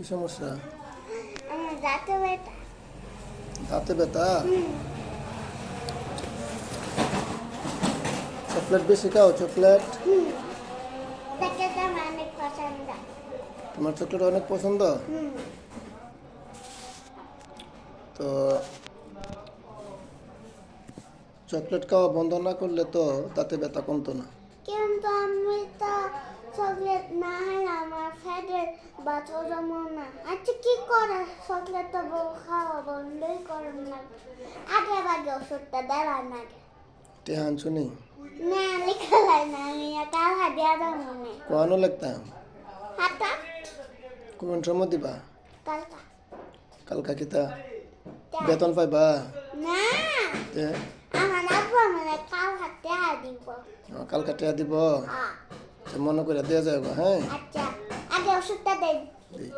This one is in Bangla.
কি সমস্যা? আমার দাঁতে ব্যথা। দাঁতে ব্যথা? চকলেট বেশি খাও? চকলেট চকলেট আমার অনেক পছন্দ। তোমার চকলেট অনেক পছন্দ? তো চকলেট খাওয়া বন্ধ না করলে তো দাঁতে ব্যথা কমতো না। কিন্তু আমি তো চকলেট না হলে আমার ফ্যাটের ব্যথা জমো না। আচ্ছা কি করে চকলেট তো খাওয়া বন্ধই করেন না? আগে আগে ওষুধটা দেওয়ার না। টেহা আনছো নি? না লিখালাই না, আমি কাল হাদিয়া দাম মনে কোয়ানো লাগতাম হাতা কোন সময় দিবা? কালকা কালকা কিতা বেতন পাইবা? না যে আমার আব্বু মানে কাল হাতে দিব। কালকা টেহা দিব? হ্যাঁ মনে করে দেওয়া যাবে। হ্যাঁ আচ্ছা আগে ওষুধটা দেন। দিই।